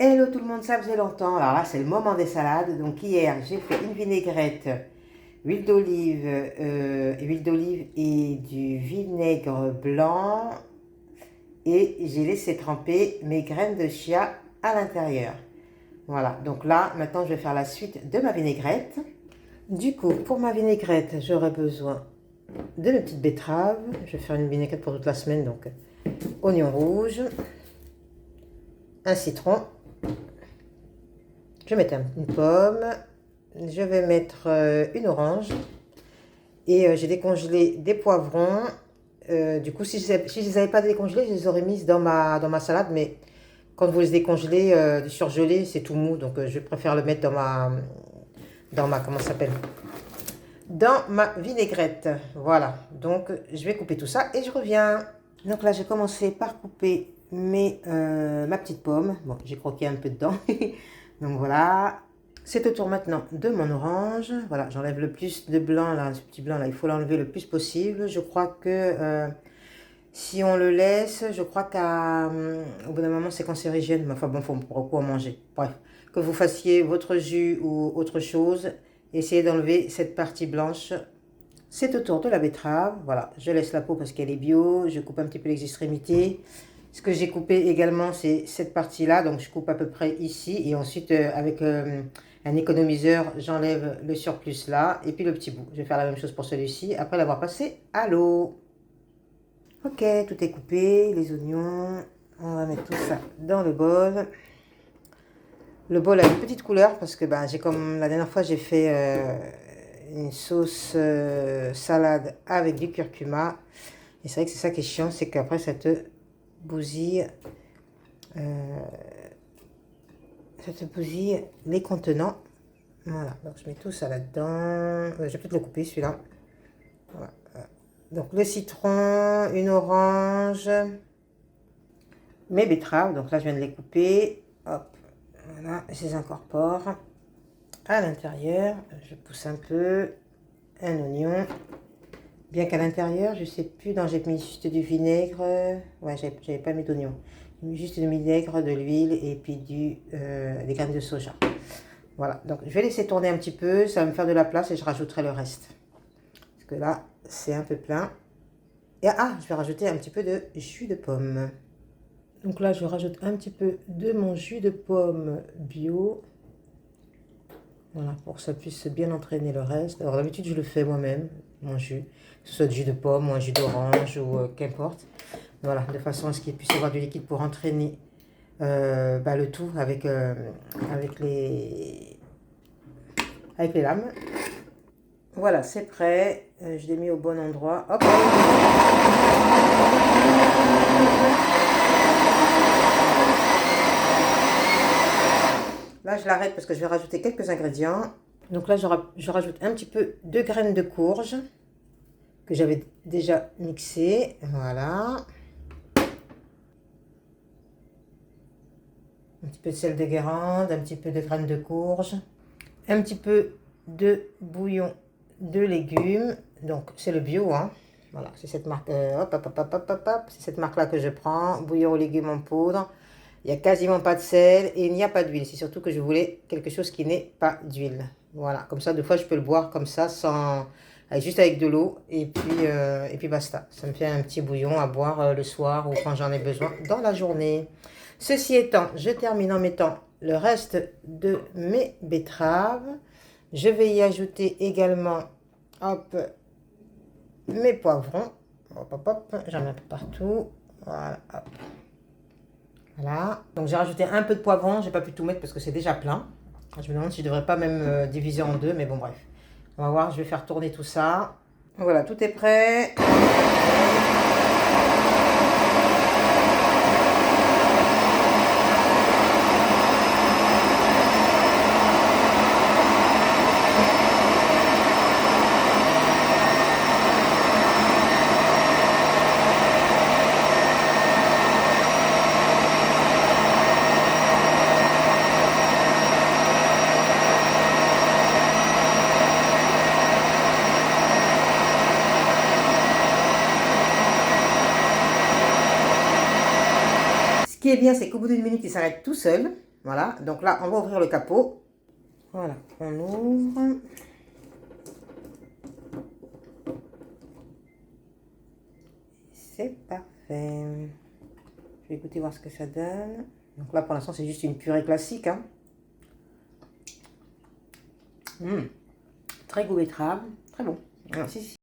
Hello tout le monde, ça faisait longtemps. Alors là, c'est le moment des salades. Donc hier, j'ai fait une vinaigrette, huile d'olive et du vinaigre blanc. Et j'ai laissé tremper mes graines de chia à l'intérieur. Voilà, donc là, maintenant, je vais faire la suite de ma vinaigrette. Du coup, pour ma vinaigrette, j'aurai besoin de mes petites betteraves. Je vais faire une vinaigrette pour toute la semaine, donc oignon rouge, un citron. Je vais mettre une pomme, je vais mettre une orange et j'ai décongelé des poivrons. Du coup, si je ne les avais pas décongelés, je les aurais mises dans ma salade, mais quand vous les décongelez, surgelés, c'est tout mou, donc je préfère le mettre comment ça s'appelle, dans ma vinaigrette. Voilà, donc je vais couper tout ça et je reviens. Donc là, j'ai commencé par couper ma petite pomme. Bon, j'ai croqué un peu dedans. Donc voilà, c'est au tour maintenant de mon orange. Voilà, j'enlève le plus de blanc là, ce petit blanc là, il faut l'enlever le plus possible. Je crois que si on le laisse, je crois qu'au bout d'un moment c'est cancérigène. Mais enfin bon, il faut beaucoup en manger. Bref, que vous fassiez votre jus ou autre chose, essayez d'enlever cette partie blanche. C'est au tour de la betterave. Voilà, je laisse la peau parce qu'elle est bio. Je coupe un petit peu les extrémités. Ce que j'ai coupé également, c'est cette partie-là. Donc, je coupe à peu près ici. Et ensuite, avec un économiseur, j'enlève le surplus là. Et puis le petit bout. Je vais faire la même chose pour celui-ci, après l'avoir passé à l'eau. Ok, tout est coupé. Les oignons. On va mettre tout ça dans le bol. Le bol a une petite couleur parce que j'ai comme la dernière fois, j'ai fait une sauce salade avec du curcuma. Et c'est vrai que c'est ça qui est chiant, c'est qu'après, ça te bousille les contenants. Voilà, donc je mets tout ça là-dedans. Je vais peut-être le couper celui-là. Voilà. Donc le citron, une orange, mes betteraves. Donc là, je viens de les couper. Hop, voilà, je les incorpore à l'intérieur. Je pousse un peu. Un oignon. Bien qu'à l'intérieur, je sais plus, j'ai mis juste du vinaigre. Ouais, j'avais pas mis d'oignon. J'ai mis juste du vinaigre, de l'huile et puis des graines de soja. Voilà, donc je vais laisser tourner un petit peu, ça va me faire de la place et je rajouterai le reste. Parce que là, c'est un peu plein. Et je vais rajouter un petit peu de jus de pomme. Donc là, je rajoute un petit peu de mon jus de pomme bio. Voilà, pour que ça puisse bien entraîner le reste. Alors d'habitude, je le fais moi-même, mon jus. Que ce soit du jus de pomme ou un jus d'orange ou qu'importe. Voilà, de façon à ce qu'il puisse y avoir du liquide pour entraîner le tout avec les lames. Voilà, c'est prêt. Je l'ai mis au bon endroit. Hop. Là, je l'arrête parce que je vais rajouter quelques ingrédients. Donc là, je rajoute un petit peu de graines de courge que j'avais déjà mixé. Voilà. Un petit peu de sel de Guérande, un petit peu de graines de courge, un petit peu de bouillon de légumes. Donc c'est le bio, hein. Voilà, c'est cette marque. C'est cette marque-là que je prends. Bouillon aux légumes en poudre. Il n'y a quasiment pas de sel et il n'y a pas d'huile. C'est surtout que je voulais quelque chose qui n'ait pas d'huile. Voilà, comme ça, des fois, je peux le boire comme ça, juste avec de l'eau. Et puis basta. Ça me fait un petit bouillon à boire le soir ou quand j'en ai besoin dans la journée. Ceci étant, je termine en mettant le reste de mes betteraves. Je vais y ajouter également, mes poivrons. J'en mets un peu partout. Voilà, hop. Voilà, donc j'ai rajouté un peu de poivron, j'ai pas pu tout mettre parce que c'est déjà plein. Je me demande si je devrais pas même diviser en deux, mais bon bref. On va voir, je vais faire tourner tout ça. Voilà, tout est prêt. Ce qui est bien, c'est qu'au bout d'une minute, il s'arrête tout seul. Voilà, donc là, on va ouvrir le capot. Voilà, on ouvre. C'est parfait. Je vais goûter voir ce que ça donne. Donc là, pour l'instant, c'est juste une purée classique. Hein. Très goût betterave, très bon. Ah, si, si.